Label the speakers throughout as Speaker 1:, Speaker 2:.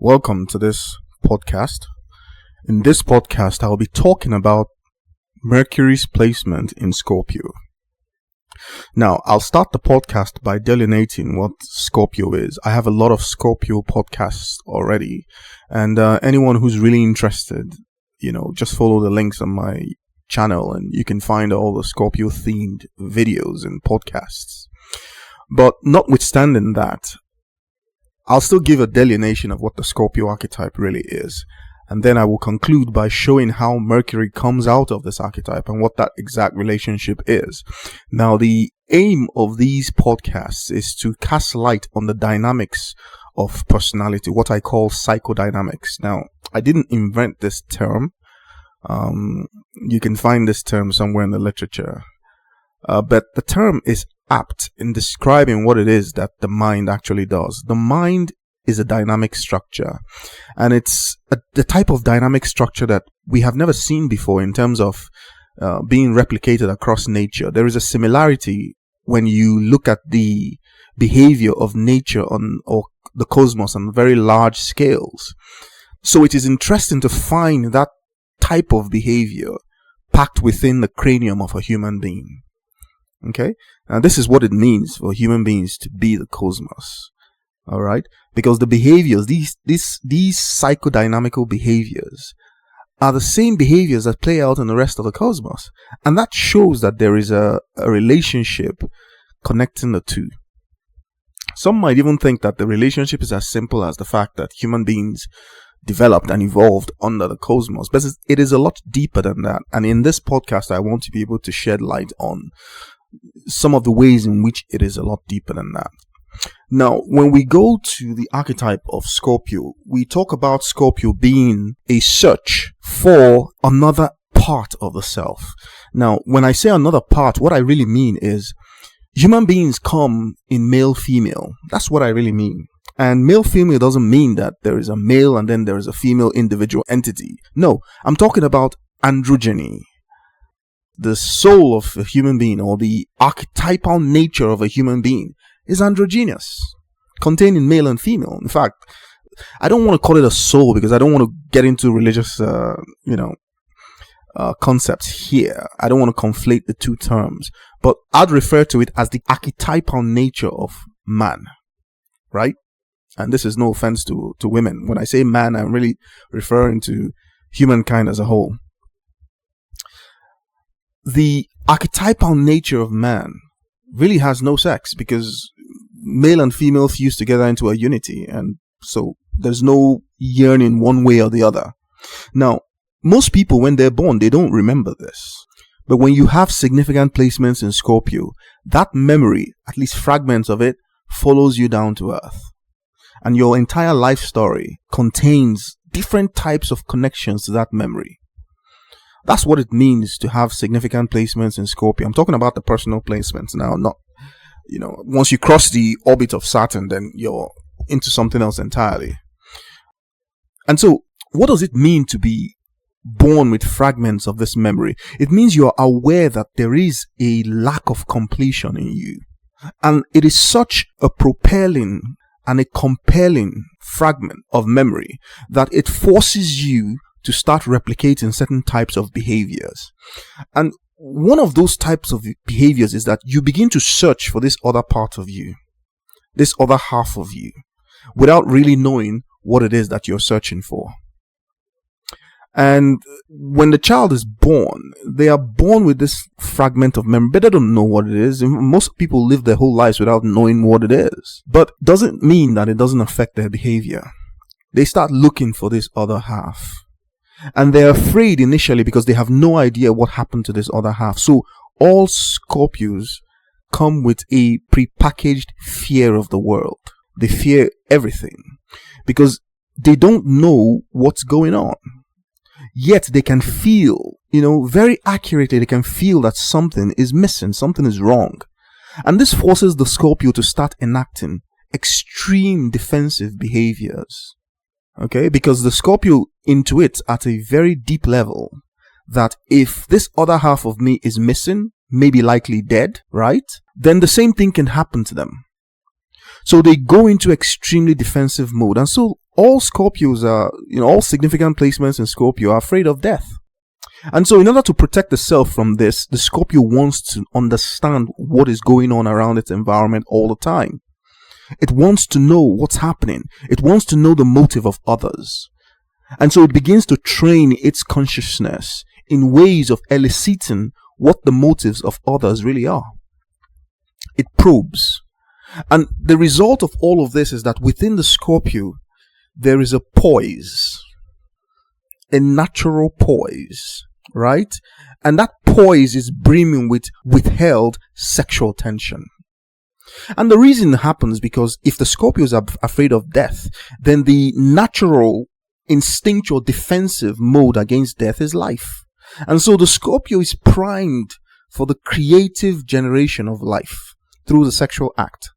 Speaker 1: Welcome to this podcast. In this podcast, I'll be talking about Mercury's placement in Scorpio. Now, I'll start the podcast by delineating what Scorpio is. I have a lot of Scorpio podcasts already, and anyone who's really interested, just follow the links on my channel and you can find all the Scorpio themed videos and podcasts. But notwithstanding that, I'll still give a delineation of what the Scorpio archetype really is, and then I will conclude by showing how Mercury comes out of this archetype and what that exact relationship is. Now, the aim of these podcasts is to cast light on the dynamics of personality, what I call psychodynamics. Now, I didn't invent this term. You can find this term somewhere in the literature. But the term is apt in describing what it is that the mind actually does. The mind is a dynamic structure, and it's the type of dynamic structure that we have never seen before in terms of being replicated across nature. There is a similarity when you look at the behavior of nature or the cosmos on very large scales. So it is interesting to find that type of behavior packed within the cranium of a human being. Okay, now this is what it means for human beings to be the cosmos. All right, because the behaviors, these psychodynamical behaviors, are the same behaviors that play out in the rest of the cosmos, and that shows that there is a relationship connecting the two. Some might even think that the relationship is as simple as the fact that human beings developed and evolved under the cosmos, but it is a lot deeper than that. And in this podcast, I want to be able to shed light on some of the ways in which it is a lot deeper than that. Now, when we go to the archetype of Scorpio, we talk about Scorpio being a search for another part of the self. Now, when I say another part, what I really mean is human beings come in male, female. That's what I really mean. And male, female doesn't mean that there is a male and then there is a female individual entity. No, I'm talking about androgyny. The soul of a human being, or the archetypal nature of a human being, is androgynous, containing male and female. In fact, I don't want to call it a soul because I don't want to get into religious, concepts here. I don't want to conflate the two terms, but I'd refer to it as the archetypal nature of man, right? And this is no offense to women. When I say man, I'm really referring to humankind as a whole. The archetypal nature of man really has no sex because male and female fuse together into a unity, and so there's no yearning one way or the other. Now, most people, when they're born, they don't remember this. But when you have significant placements in Scorpio, that memory, at least fragments of it, follows you down to earth. And your entire life story contains different types of connections to that memory. That's what it means to have significant placements in Scorpio. I'm talking about the personal placements now, not, once you cross the orbit of Saturn, then you're into something else entirely. And so, what does it mean to be born with fragments of this memory? It means you're aware that there is a lack of completion in you. And it is such a propelling and a compelling fragment of memory that it forces you to start replicating certain types of behaviors. And one of those types of behaviors is that you begin to search for this other part of you, this other half of you, without really knowing what it is that you're searching for. And when the child is born, they are born with this fragment of memory, but they don't know what it is. And most people live their whole lives without knowing what it is. But doesn't mean that it doesn't affect their behavior. They start looking for this other half. And they're afraid initially because they have no idea what happened to this other half. So all Scorpios come with a prepackaged fear of the world. They fear everything because they don't know what's going on. Yet they can feel, very accurately, they can feel that something is missing, something is wrong. And this forces the Scorpio to start enacting extreme defensive behaviors. Okay, because the Scorpio intuits at a very deep level that if this other half of me is missing, maybe likely dead, right? Then the same thing can happen to them. So they go into extremely defensive mode. And so all Scorpios are, all significant placements in Scorpio are afraid of death. And so in order to protect the self from this, the Scorpio wants to understand what is going on around its environment all the time. It wants to know what's happening. It wants to know the motive of others. And so it begins to train its consciousness in ways of eliciting what the motives of others really are. It probes. And the result of all of this is that within the Scorpio, there is a poise, a natural poise, right? And that poise is brimming with withheld sexual tension. And the reason it happens because if the Scorpios are afraid of death, then the natural, instinctual, defensive mode against death is life. And so the Scorpio is primed for the creative generation of life through the sexual act.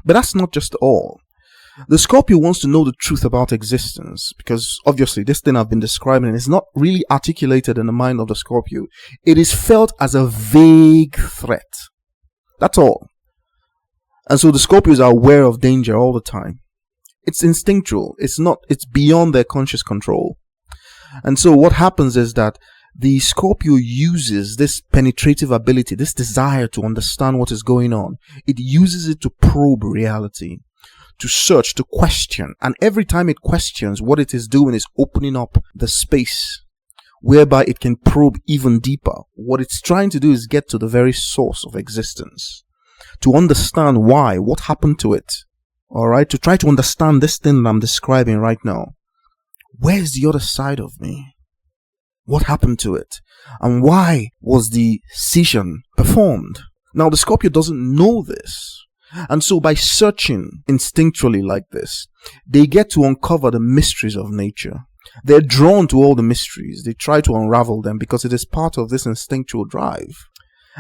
Speaker 1: But that's not just all. The Scorpio wants to know the truth about existence because obviously this thing I've been describing is not really articulated in the mind of the Scorpio. It is felt as a vague threat. That's all. And so the Scorpios are aware of danger all the time. It's instinctual. It's beyond their conscious control. And so what happens is that the Scorpio uses this penetrative ability, this desire to understand what is going on. It uses it to probe reality, to search, to question. And every time it questions, what it is doing is opening up the space whereby it can probe even deeper. What it's trying to do is get to the very source of existence, to understand why, what happened to it. All right, to try to understand this thing that I'm describing right now. Where's the other side of me? What happened to it? And why was the scission performed? Now, the Scorpio doesn't know this. And so by searching instinctually like this, they get to uncover the mysteries of nature. They're drawn to all the mysteries. They try to unravel them because it is part of this instinctual drive.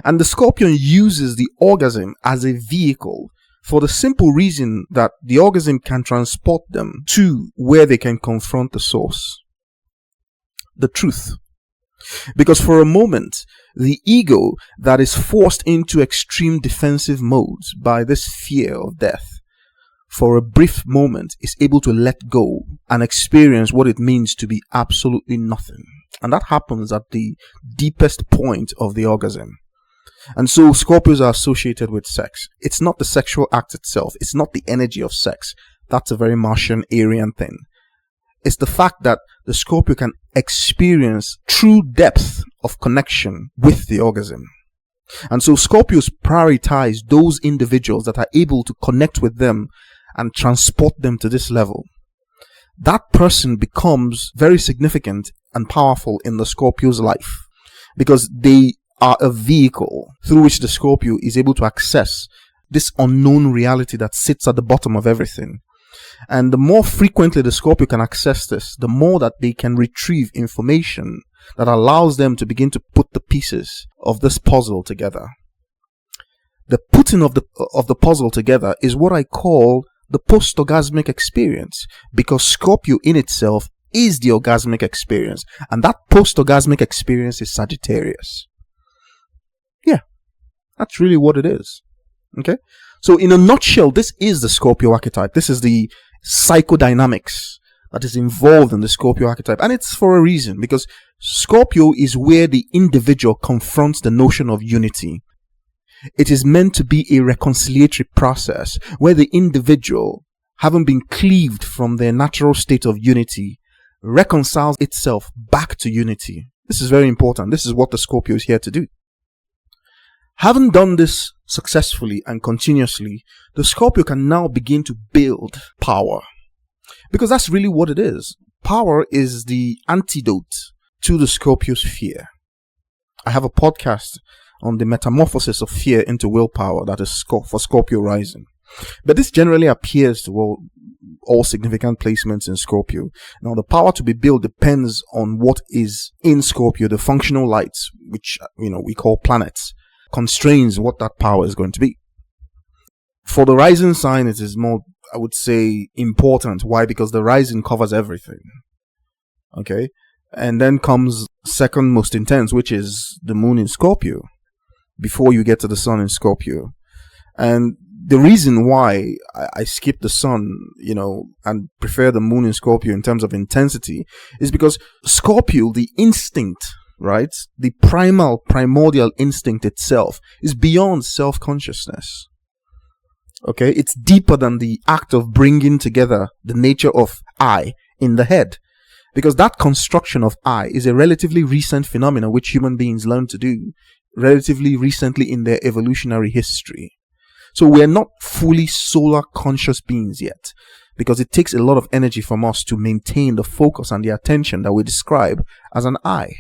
Speaker 1: And the Scorpion uses the orgasm as a vehicle for the simple reason that the orgasm can transport them to where they can confront the source, the truth. Because for a moment, the ego that is forced into extreme defensive modes by this fear of death, for a brief moment is able to let go and experience what it means to be absolutely nothing. And that happens at the deepest point of the orgasm. And so Scorpios are associated with sex. It's not the sexual act itself. It's not the energy of sex. That's a very Martian, Aryan thing. It's the fact that the Scorpio can experience true depth of connection with the orgasm. And so Scorpios prioritize those individuals that are able to connect with them and transport them to this level. That person becomes very significant and powerful in the Scorpio's life because they are a vehicle through which the Scorpio is able to access this unknown reality that sits at the bottom of everything. And the more frequently the Scorpio can access this, the more that they can retrieve information that allows them to begin to put the pieces of this puzzle together. The putting of the puzzle together is what I call the post-orgasmic experience, because Scorpio in itself is the orgasmic experience, and that post-orgasmic experience is Sagittarius. Yeah, that's really what it is. Okay, so in a nutshell, this is the Scorpio archetype. This is the psychodynamics that is involved in the Scorpio archetype, and it's for a reason, because Scorpio is where the individual confronts the notion of unity. It is meant to be a reconciliatory process where the individual, having been cleaved from their natural state of unity, reconciles itself back to unity. This is very important. This is what the Scorpio is here to do. Having done this successfully and continuously, the Scorpio can now begin to build power. Because that's really what it is. Power is the antidote to the Scorpio's fear. I have a podcast on the metamorphosis of fear into willpower that is for Scorpio rising. But this generally appears to all significant placements in Scorpio. Now, the power to be built depends on what is in Scorpio. The functional lights, which we call planets, constrains what that power is going to be. For the rising sign, it is more, I would say, important. Why? Because the rising covers everything. Okay? And then comes second most intense, which is the moon in Scorpio, before you get to the sun in Scorpio. And the reason why I skip the sun, and prefer the moon in Scorpio in terms of intensity is because Scorpio, the instinct, right? The primordial instinct itself is beyond self-consciousness. Okay? It's deeper than the act of bringing together the nature of I in the head. Because that construction of I is a relatively recent phenomenon which human beings learned to do relatively recently in their evolutionary history. So we're not fully solar conscious beings yet, because it takes a lot of energy from us to maintain the focus and the attention that we describe as an I.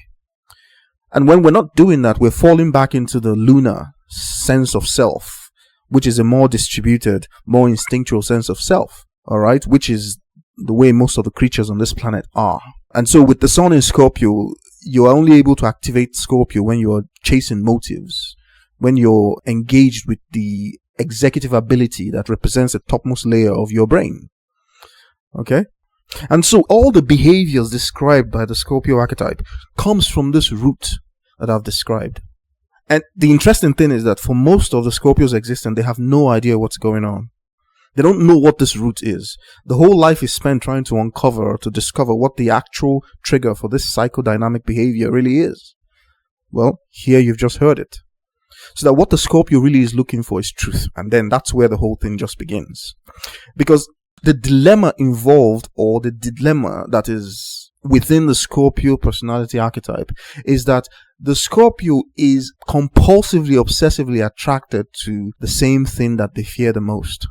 Speaker 1: And when we're not doing that, we're falling back into the lunar sense of self, which is a more distributed, more instinctual sense of self, all right, which is the way most of the creatures on this planet are. And so with the sun in Scorpio, you're only able to activate Scorpio when you're chasing motives, when you're engaged with the executive ability that represents the topmost layer of your brain. Okay? And so all the behaviors described by the Scorpio archetype comes from this root that I've described. And the interesting thing is that for most of the Scorpios existent, they have no idea what's going on. They don't know what this root is. The whole life is spent trying to uncover or to discover what the actual trigger for this psychodynamic behavior really is. Well, here you've just heard it. So that what the Scorpio really is looking for is truth. And then that's where the whole thing just begins. Because the dilemma involved, or the dilemma that is within the Scorpio personality archetype, is that the Scorpio is compulsively, obsessively attracted to the same thing that they fear the most.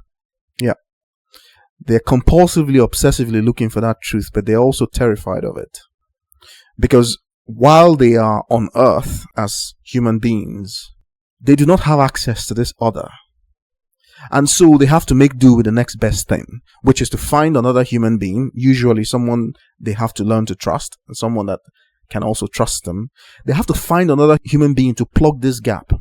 Speaker 1: Yeah. They're compulsively, obsessively looking for that truth, but they're also terrified of it. Because while they are on Earth as human beings, they do not have access to this other. And so they have to make do with the next best thing, which is to find another human being, usually someone they have to learn to trust, and someone that can also trust them. They have to find another human being to plug this gap.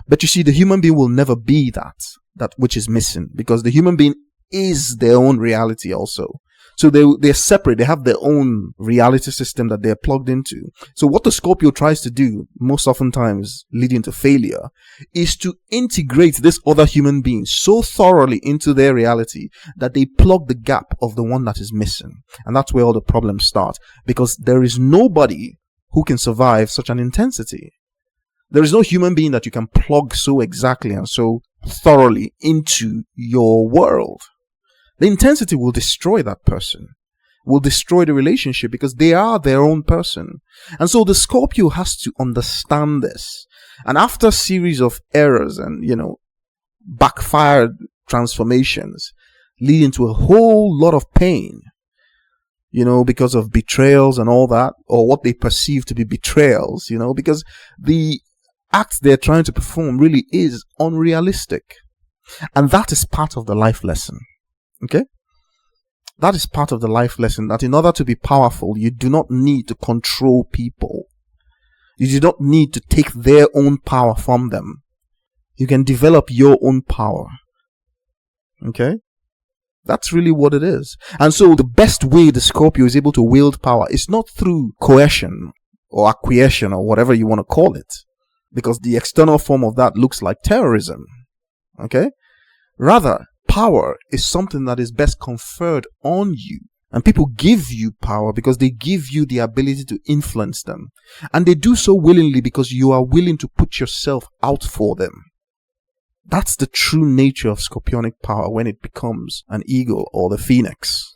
Speaker 1: But you see, the human being will never be that which is missing, because the human being is their own reality also. So they're separate. They have their own reality system that they're plugged into. So what the Scorpio tries to do, most oftentimes leading to failure, is to integrate this other human being so thoroughly into their reality that they plug the gap of the one that is missing. And that's where all the problems start, because there is nobody who can survive such an intensity. There is no human being that you can plug so exactly and so thoroughly into your world. The intensity will destroy that person, will destroy the relationship, because they are their own person. And so the Scorpio has to understand this. And after a series of errors and, backfired transformations, leading to a whole lot of pain, because of betrayals and all that, or what they perceive to be betrayals, because the act they're trying to perform really is unrealistic. And that is part of the life lesson. Okay? That is part of the life lesson, that in order to be powerful, you do not need to control people. You do not need to take their own power from them. You can develop your own power. Okay? That's really what it is. And so the best way the Scorpio is able to wield power is not through coercion or acquiescence or whatever you want to call it, because the external form of that looks like terrorism. Okay? Rather, power is something that is best conferred on you. And people give you power because they give you the ability to influence them. And they do so willingly because you are willing to put yourself out for them. That's the true nature of scorpionic power when it becomes an eagle or the phoenix.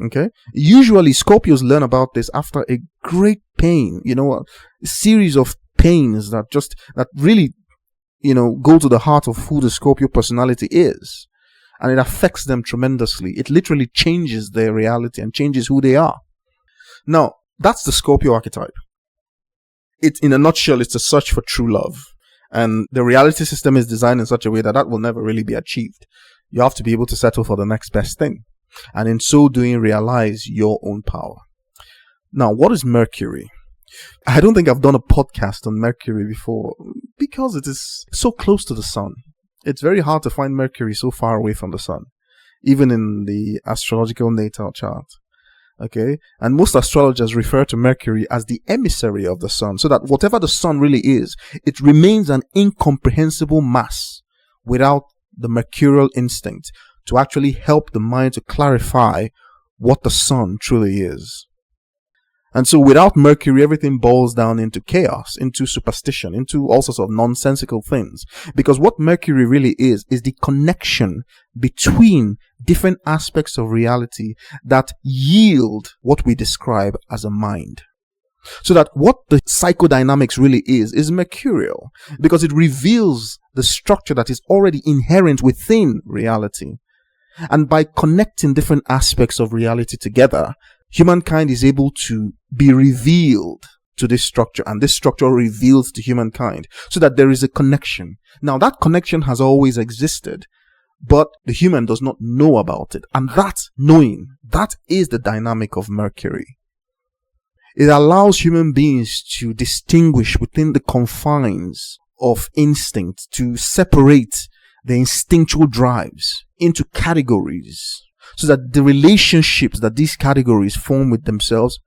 Speaker 1: Okay? Usually Scorpios learn about this after a great pain, a series of pains that really, go to the heart of who the Scorpio personality is. And it affects them tremendously. It literally changes their reality and changes who they are. Now, that's the Scorpio archetype. In a nutshell, it's a search for true love. And the reality system is designed in such a way that will never really be achieved. You have to be able to settle for the next best thing. And in so doing, realize your own power. Now, what is Mercury? I don't think I've done a podcast on Mercury before, because it is so close to the sun. It's very hard to find Mercury so far away from the sun, even in the astrological natal chart. Okay? And most astrologers refer to Mercury as the emissary of the sun, so that whatever the sun really is, it remains an incomprehensible mass without the mercurial instinct, to actually help the mind to clarify what the sun truly is. And so without Mercury, everything boils down into chaos, into superstition, into all sorts of nonsensical things. Because what Mercury really is the connection between different aspects of reality that yield what we describe as a mind. So that what the psychodynamics really is mercurial, because it reveals the structure that is already inherent within reality. And by connecting different aspects of reality together, humankind is able to be revealed to this structure, and this structure reveals to humankind, so that there is a connection. Now, that connection has always existed, but the human does not know about it. And that knowing, that is the dynamic of Mercury. It allows human beings to distinguish within the confines of instinct, to separate the instinctual drives into categories, so that the relationships that these categories form with themselves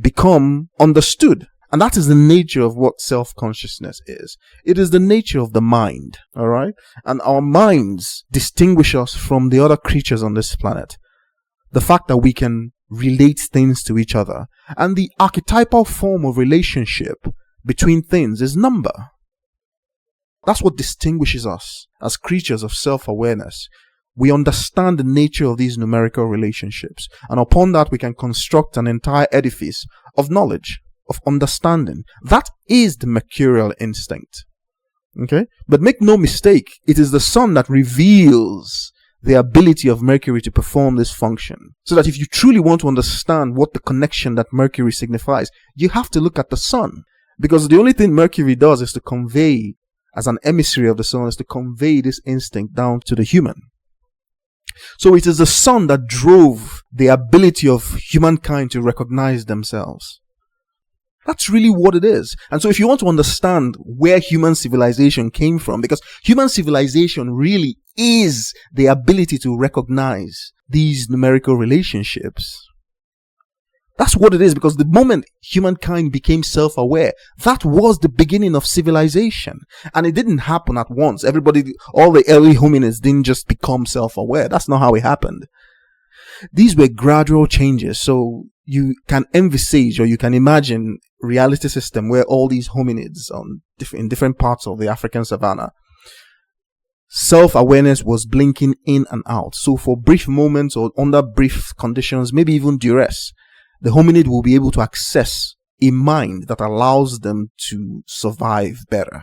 Speaker 1: become understood. And that is the nature of what self-consciousness is. It is the nature of the mind, all right? And our minds distinguish us from the other creatures on this planet. The fact that we can relate things to each other. And the archetypal form of relationship between things is number. That's what distinguishes us as creatures of self-awareness. We understand the nature of these numerical relationships, and upon that we can construct an entire edifice of knowledge, of understanding. That is the mercurial instinct. Okay? But make no mistake, it is the sun that reveals the ability of Mercury to perform this function. So that if you truly want to understand what the connection that Mercury signifies, you have to look at the sun. Because the only thing Mercury does is to convey, as an emissary of the sun, is to convey this instinct down to the human. So it is the sun that drove the ability of humankind to recognize themselves. That's really what it is. And so if you want to understand where human civilization came from, because human civilization really is the ability to recognize these numerical relationships. That's what it is, because the moment humankind became self-aware, that was the beginning of civilization. And it didn't happen at once. All the early hominids didn't just become self-aware. That's not how it happened. These were gradual changes. So you can envisage, or you can imagine, reality system where all these hominids in different parts of the African savannah, self-awareness was blinking in and out. So for brief moments or under brief conditions, maybe even duress, the hominid will be able to access a mind that allows them to survive better.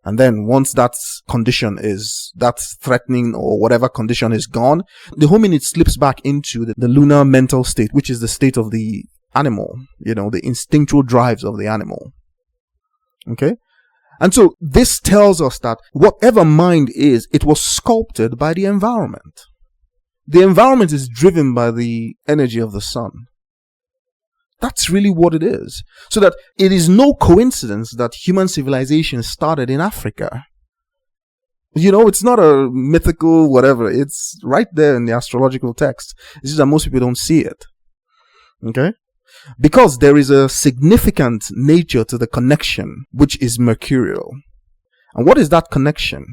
Speaker 1: And then once that threatening or whatever condition is gone, the hominid slips back into the lunar mental state, which is the state of the animal, the instinctual drives of the animal. Okay? And so this tells us that whatever mind is, it was sculpted by the environment. The environment is driven by the energy of the sun. That's really what it is. So that it is no coincidence that human civilization started in Africa. It's not a mythical whatever. It's right there in the astrological text. It's just that most people don't see it. Okay? Because there is a significant nature to the connection, which is mercurial. And what is that connection?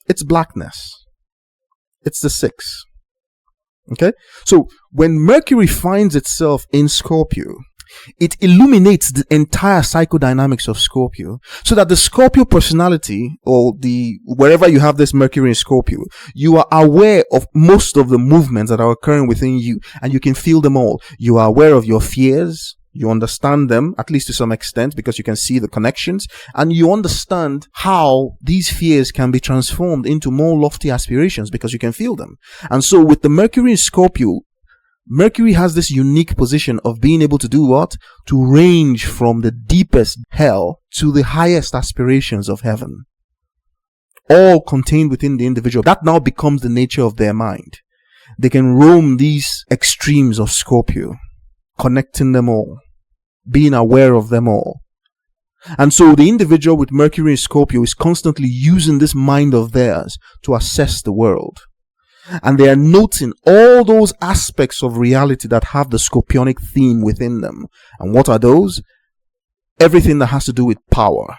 Speaker 1: It's blackness. It's the 6. Okay? So when Mercury finds itself in Scorpio, it illuminates the entire psychodynamics of Scorpio, so that the Scorpio personality, or wherever you have this Mercury in Scorpio, you are aware of most of the movements that are occurring within you, and you can feel them all. You are aware of your fears. You understand them, at least to some extent, because you can see the connections, and you understand how these fears can be transformed into more lofty aspirations because you can feel them. And so with the Mercury in Scorpio, Mercury has this unique position of being able to do what? To range from the deepest hell to the highest aspirations of heaven. All contained within the individual. That now becomes the nature of their mind. They can roam these extremes of Scorpio, connecting them all, being aware of them all. And so the individual with Mercury in Scorpio is constantly using this mind of theirs to assess the world. And they are noting all those aspects of reality that have the scorpionic theme within them. And what are those? Everything that has to do with power,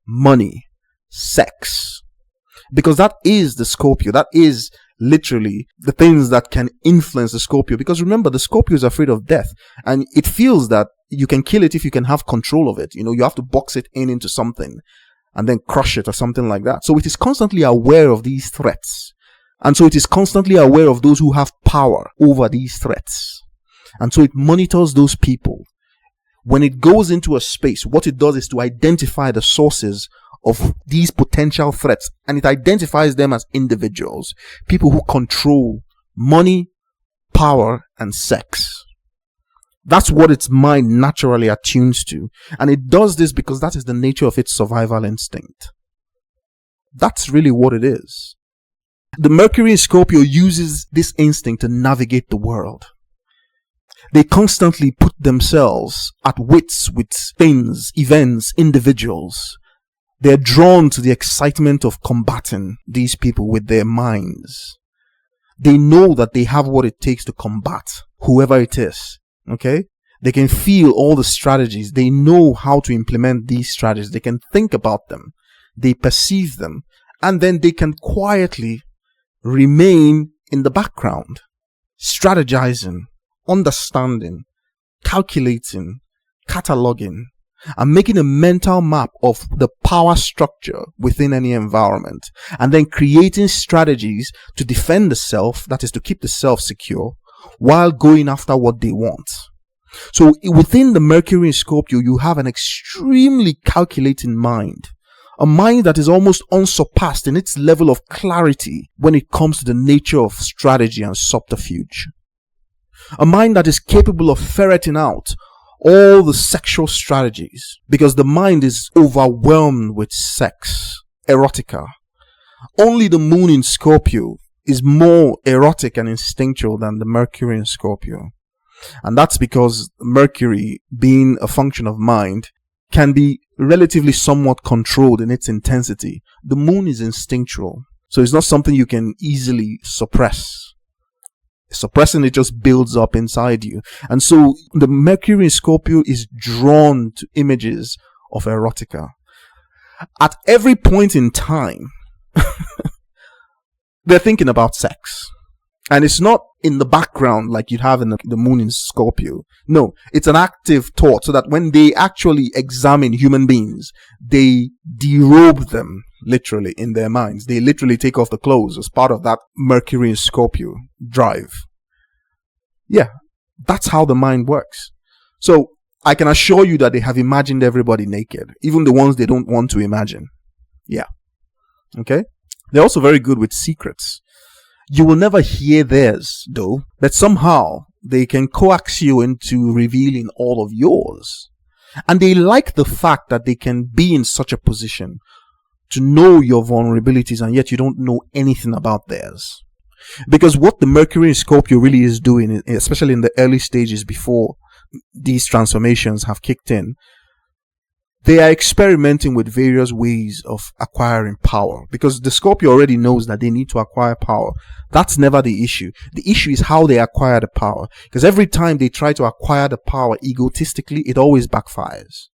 Speaker 1: money, sex. Because that is the Scorpio. That is literally the things that can influence the Scorpio. Because remember, the Scorpio is afraid of death, and it feels that you can kill it if you can have control of it. You have to box it into something and then crush it or something like that. So it is constantly aware of these threats. And so it is constantly aware of those who have power over these threats. And so it monitors those people. When it goes into a space, what it does is to identify the sources of these potential threats, and it identifies them as individuals, people who control money, power, and sex. That's what its mind naturally attunes to, and it does this because that is the nature of its survival instinct. That's really what it is. The Mercury in Scorpio uses this instinct to navigate the world. They constantly put themselves at wits with things, events, individuals. They're drawn to the excitement of combating these people with their minds. They know that they have what it takes to combat whoever it is. Okay? They can feel all the strategies. They know how to implement these strategies. They can think about them. They perceive them. And then they can quietly remain in the background, strategizing, understanding, calculating, cataloging, and making a mental map of the power structure within any environment, and then creating strategies to defend the self, that is to keep the self secure, while going after what they want. So within the Mercury in Scorpio, you have an extremely calculating mind, a mind that is almost unsurpassed in its level of clarity when it comes to the nature of strategy and subterfuge. A mind that is capable of ferreting out all the sexual strategies, because the mind is overwhelmed with sex, erotica. Only the moon in Scorpio is more erotic and instinctual than the Mercury in Scorpio. And that's because Mercury, being a function of mind, can be relatively somewhat controlled in its intensity. The moon is instinctual, so it's not something you can easily suppress. Suppressing it just builds up inside you. And so the Mercury in Scorpio is drawn to images of erotica. At every point in time, they're thinking about sex. And it's not in the background like you'd have in the moon in Scorpio. No, it's an active thought, so that when they actually examine human beings, they derobe them literally in their minds. They literally take off the clothes as part of that Mercury in Scorpio drive. Yeah, that's how the mind works. So I can assure you that they have imagined everybody naked, even the ones they don't want to imagine. Yeah. Okay? They're also very good with secrets. You will never hear theirs, though, but somehow they can coax you into revealing all of yours. And they like the fact that they can be in such a position to know your vulnerabilities, and yet you don't know anything about theirs. Because what the Mercury in Scorpio really is doing, especially in the early stages before these transformations have kicked in, they are experimenting with various ways of acquiring power, because the Scorpio already knows that they need to acquire power. That's never the issue. The issue is how they acquire the power, because every time they try to acquire the power egotistically, it always backfires.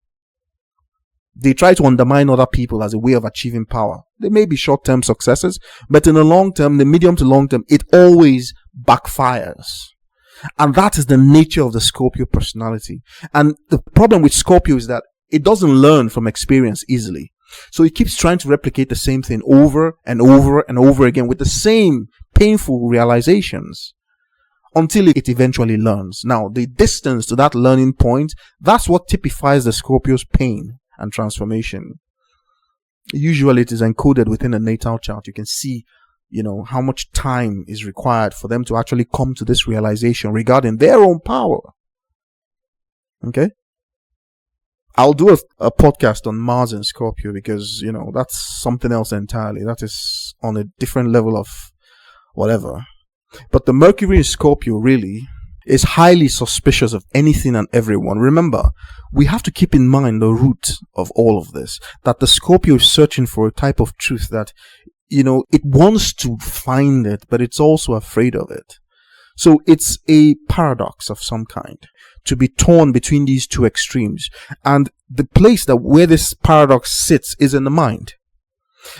Speaker 1: They try to undermine other people as a way of achieving power. They may be short-term successes, but in the long term, the medium to long term, it always backfires. And that is the nature of the Scorpio personality. And the problem with Scorpio is that it doesn't learn from experience easily. So it keeps trying to replicate the same thing over and over and over again with the same painful realizations until it eventually learns. Now, the distance to that learning point, that's what typifies the Scorpio's pain and transformation. Usually it is encoded within a natal chart. You can see, how much time is required for them to actually come to this realization regarding their own power. Okay? I'll do a podcast on Mars and Scorpio because, that's something else entirely. That is on a different level of whatever. But the Mercury in Scorpio really is highly suspicious of anything and everyone. Remember, we have to keep in mind the root of all of this, that the Scorpio is searching for a type of truth that, it wants to find it, but it's also afraid of it. So it's a paradox of some kind to be torn between these two extremes. And the place where this paradox sits is in the mind.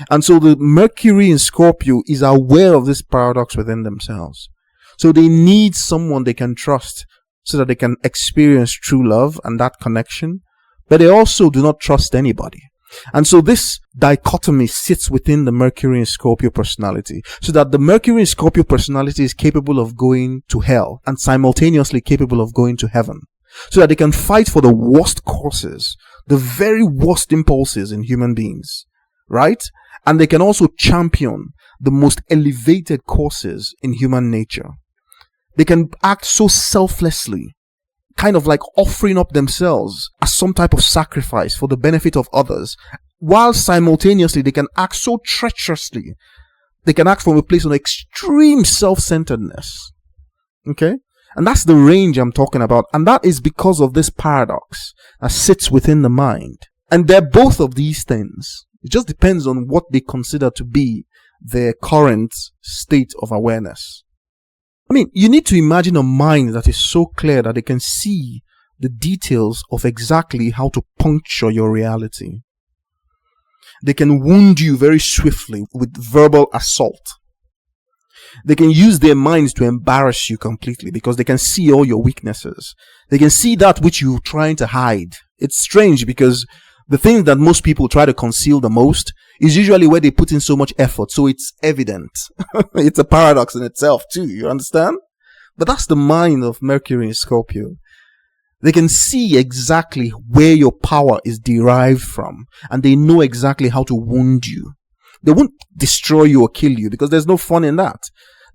Speaker 1: And so the Mercury in Scorpio is aware of this paradox within themselves. So they need someone they can trust so that they can experience true love and that connection. But they also do not trust anybody. And so this dichotomy sits within the Mercury in Scorpio personality, so that the Mercury in Scorpio personality is capable of going to hell and simultaneously capable of going to heaven, so that they can fight for the worst causes, the very worst impulses in human beings, right? And they can also champion the most elevated causes in human nature. They can act so selflessly, kind of like offering up themselves as some type of sacrifice for the benefit of others, while simultaneously they can act so treacherously. They can act from a place of extreme self-centeredness. Okay? And that's the range I'm talking about. And that is because of this paradox that sits within the mind. And they're both of these things. It just depends on what they consider to be their current state of awareness. I mean, you need to imagine a mind that is so clear that they can see the details of exactly how to puncture your reality. They can wound you very swiftly with verbal assault. They can use their minds to embarrass you completely because they can see all your weaknesses. They can see that which you're trying to hide. It's strange because the thing that most people try to conceal the most is usually where they put in so much effort, so it's evident. It's a paradox in itself too, you understand? But that's the mind of Mercury in Scorpio. They can see exactly where your power is derived from, and they know exactly how to wound you. They won't destroy you or kill you because there's no fun in that.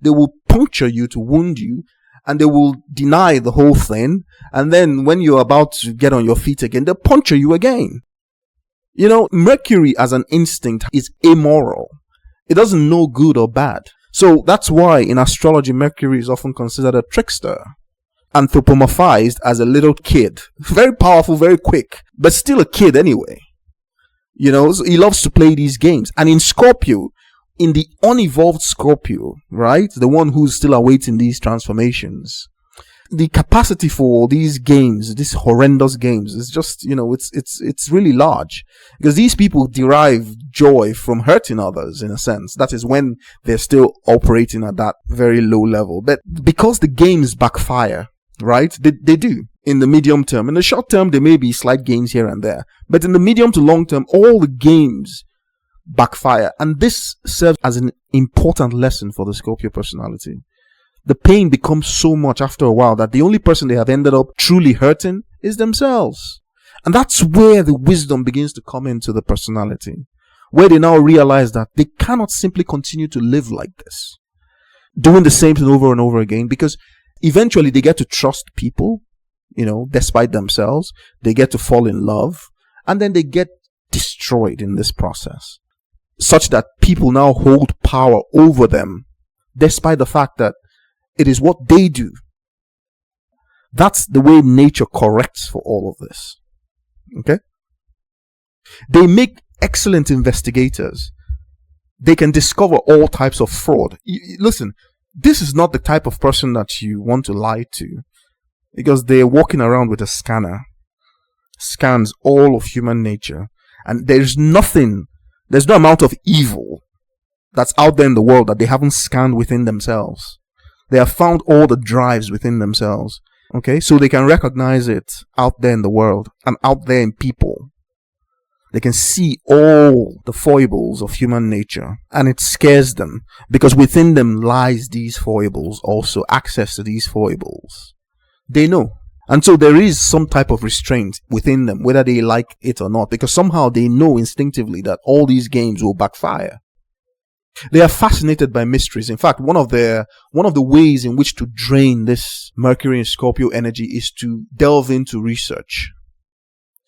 Speaker 1: They will puncture you to wound you, and they will deny the whole thing, and then when you're about to get on your feet again, they'll puncture you again. You know, Mercury as an instinct is amoral. It doesn't know good or bad. So that's why in astrology, Mercury is often considered a trickster, anthropomorphized as a little kid. Very powerful, very quick, but still a kid anyway. You know, so he loves to play these games. And in Scorpio, in the unevolved Scorpio, right, the one who's still awaiting these transformations, the capacity for these games, these horrendous games, is just, you know, it's really large, because these people derive joy from hurting others in a sense. That is when they're still operating at that very low level. But because the games backfire, right, they do in the medium term. In the short term, there may be slight gains here and there, but in the medium to long term, all the games backfire. And this serves as an important lesson for the Scorpio personality. The pain becomes so much after a while that the only person they have ended up truly hurting is themselves. And that's where the wisdom begins to come into the personality, where they now realize that they cannot simply continue to live like this, doing the same thing over and over again, because eventually they get to trust people, you know, despite themselves. They get to fall in love, and then they get destroyed in this process, such that people now hold power over them, despite the fact that it is what they do. That's the way nature corrects for all of this. Okay? They make excellent investigators. They can discover all types of fraud. Listen, this is not the type of person that you want to lie to, because they're walking around with a scanner, scans all of human nature, and there's no amount of evil that's out there in the world that they haven't scanned within themselves. They have found all the drives within themselves. Okay, so they can recognize it out there in the world and out there in people. They can see all the foibles of human nature, and it scares them because within them lies these foibles also, access to these foibles. They know. And so there is some type of restraint within them, whether they like it or not, because somehow they know instinctively that all these games will backfire. They are fascinated by mysteries. In fact, one of the ways in which to drain this Mercury and Scorpio energy is to delve into research,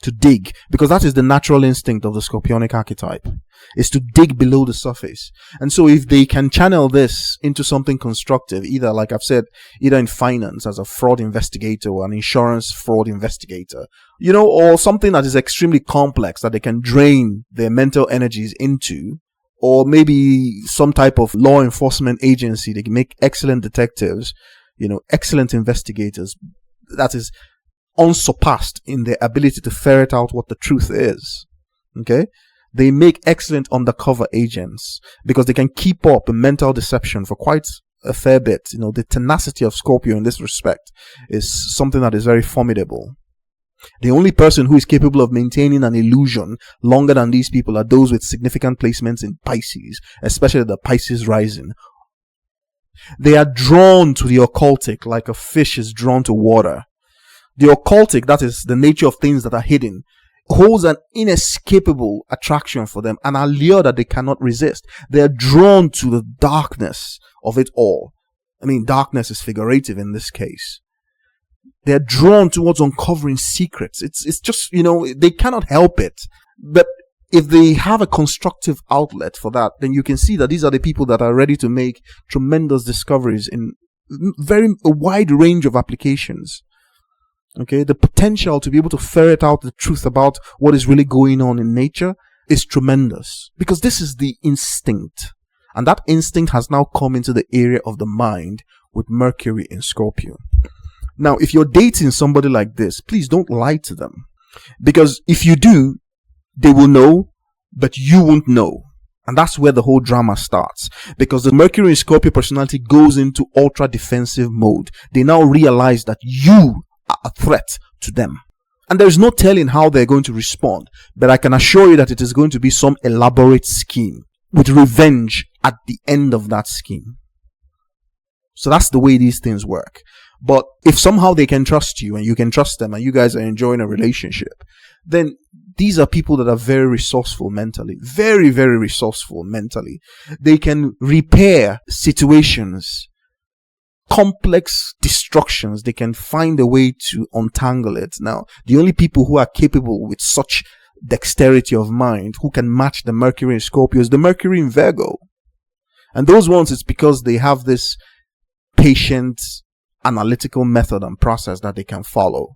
Speaker 1: to dig, because that is the natural instinct of the Scorpionic archetype, is to dig below the surface. And so if they can channel this into something constructive, either, like I've said, either in finance as a fraud investigator or an insurance fraud investigator, you know, or something that is extremely complex that they can drain their mental energies into, or maybe some type of law enforcement agency, they can make excellent detectives, you know, excellent investigators, that is unsurpassed in their ability to ferret out what the truth is. Okay? They make excellent undercover agents because they can keep up a mental deception for quite a fair bit. The tenacity of Scorpio in this respect is something that is very formidable. The only person who is capable of maintaining an illusion longer than these people are those with significant placements in Pisces, especially the Pisces rising. They are drawn to the occultic like a fish is drawn to water. The occultic, that is the nature of things that are hidden, holds an inescapable attraction for them, an allure that they cannot resist. They are drawn to the darkness of it all. Darkness is figurative in this case. They're drawn towards uncovering secrets. It's just, they cannot help it. But if they have a constructive outlet for that, then you can see that these are the people that are ready to make tremendous discoveries in a wide range of applications. Okay, the potential to be able to ferret out the truth about what is really going on in nature is tremendous, because this is the instinct. And that instinct has now come into the area of the mind with Mercury in Scorpio. Now, if you're dating somebody like this, please don't lie to them. Because if you do, they will know, but you won't know. And that's where the whole drama starts. Because the Mercury in Scorpio personality goes into ultra defensive mode. They now realize that you are a threat to them. And there's no telling how they're going to respond. But I can assure you that it is going to be some elaborate scheme with revenge at the end of that scheme. So that's the way these things work. But if somehow they can trust you and you can trust them and you guys are enjoying a relationship, then these are people that are very resourceful mentally. Very, very resourceful mentally. They can repair situations, complex destructions. They can find a way to untangle it. Now, the only people who are capable with such dexterity of mind, who can match the Mercury in Scorpio, is the Mercury in Virgo. And those ones, it's because they have this patient, analytical method and process that they can follow.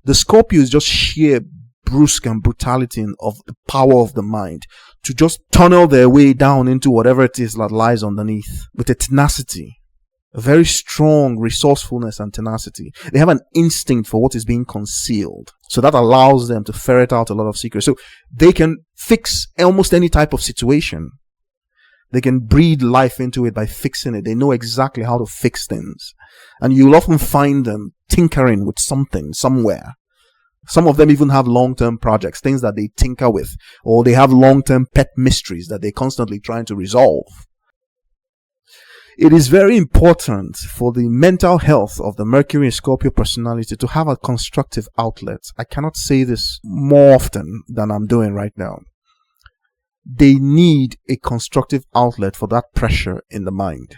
Speaker 1: The Scorpio is just sheer brusque and brutality of the power of the mind to just tunnel their way down into whatever it is that lies underneath with a tenacity, a very strong resourcefulness and tenacity. They have an instinct for what is being concealed. So that allows them to ferret out a lot of secrets. So they can fix almost any type of situation. They can breathe life into it by fixing it. They know exactly how to fix things. And you'll often find them tinkering with something somewhere. Some of them even have long-term projects, things that they tinker with, or they have long-term pet mysteries that they're constantly trying to resolve. It is very important for the mental health of the Mercury and Scorpio personality to have a constructive outlet. I cannot say this more often than I'm doing right now. They need a constructive outlet for that pressure in the mind.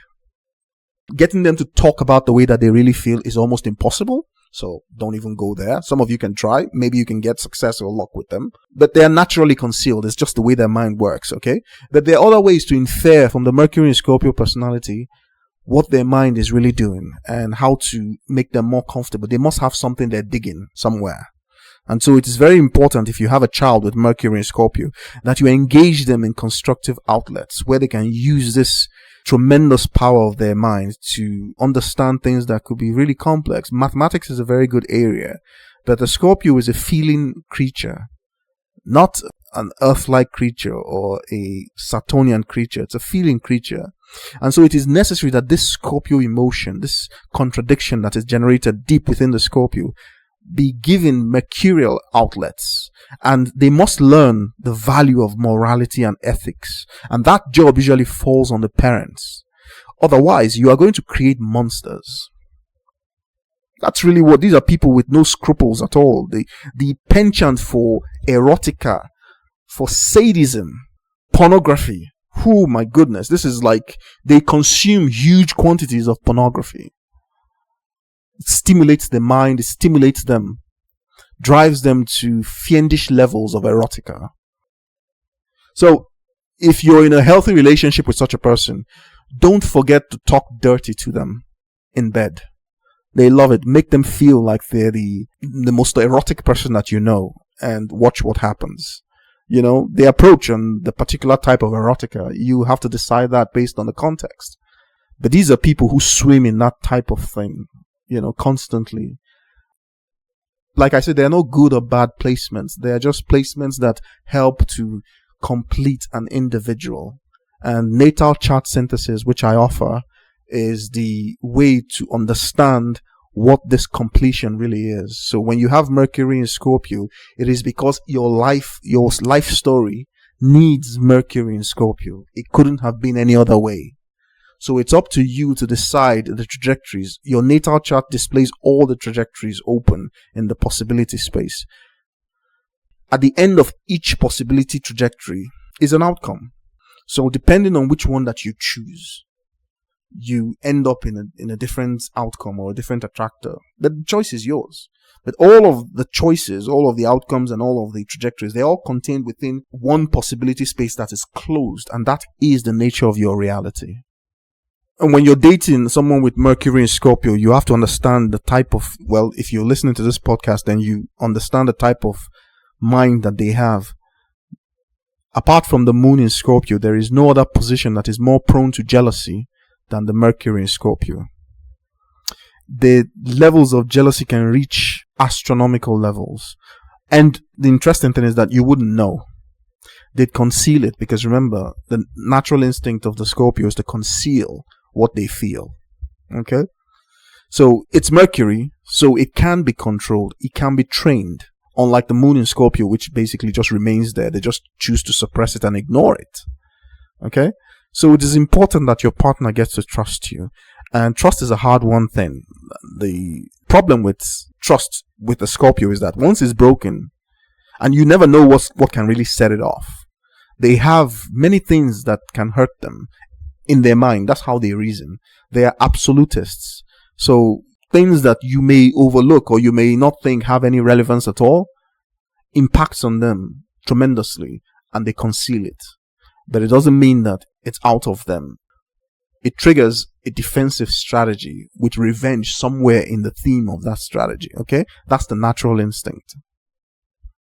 Speaker 1: Getting them to talk about the way that they really feel is almost impossible. So don't even go there. Some of you can try. Maybe you can get success or luck with them. But they are naturally concealed. It's just the way their mind works, okay? But there are other ways to infer from the Mercury and Scorpio personality what their mind is really doing and how to make them more comfortable. They must have something they're digging somewhere. And so it is very important, if you have a child with Mercury and Scorpio, that you engage them in constructive outlets where they can use this tremendous power of their mind to understand things that could be really complex. Mathematics is a very good area, but the Scorpio is a feeling creature, not an earth-like creature or a Saturnian creature. It's a feeling creature. And so it is necessary that this Scorpio emotion, this contradiction that is generated deep within the Scorpio, be given mercurial outlets, and they must learn the value of morality and ethics, and that job usually falls on the parents. Otherwise, you are going to create monsters. That's really what these are. People with no scruples at all. The penchant for erotica, for sadism, pornography. Oh my goodness, this is like they consume huge quantities of pornography. It stimulates the mind, it stimulates them, drives them to fiendish levels of erotica. So, if you're in a healthy relationship with such a person, don't forget to talk dirty to them in bed. They love it. Make them feel like they're the most erotic person that you know, and watch what happens. You know, the approach on the particular type of erotica, you have to decide that based on the context. But these are people who swim in that type of thing, you know, constantly. Like I said, there are no good or bad placements. They are just placements that help to complete and individual. And natal chart synthesis, which I offer, is the way to understand what this completion really is. So when you have Mercury in Scorpio, it is because your life story needs Mercury in Scorpio. It couldn't have been any other way. So it's up to you to decide the trajectories. Your natal chart displays all the trajectories open in the possibility space. At the end of each possibility trajectory is an outcome. So depending on which one that you choose, you end up in a different outcome or a different attractor. The choice is yours. But all of the choices, all of the outcomes, and all of the trajectories, they're all contained within one possibility space that is closed, and that is the nature of your reality. And when you're dating someone with Mercury in Scorpio, you have to understand the type of, well, if you're listening to this podcast, then you understand the type of mind that they have. Apart from the moon in Scorpio, there is no other position that is more prone to jealousy than the Mercury in Scorpio. The levels of jealousy can reach astronomical levels. And the interesting thing is that you wouldn't know. They'd conceal it, because remember, the natural instinct of the Scorpio is to conceal what they feel. Okay? So it's Mercury, so it can be controlled, it can be trained. Unlike the moon in Scorpio, which basically just remains there. They just choose to suppress it and ignore it. Okay? So it is important that your partner gets to trust you. And trust is a hard-won thing. The problem with trust with the Scorpio is that once it's broken, and you never know what can really set it off. They have many things that can hurt them in their mind. That's how they reason. They are absolutists. So things that you may overlook or you may not think have any relevance at all impacts on them tremendously, and they conceal it. But it doesn't mean that it's out of them. It triggers a defensive strategy with revenge somewhere in the theme of that strategy. Okay? That's the natural instinct.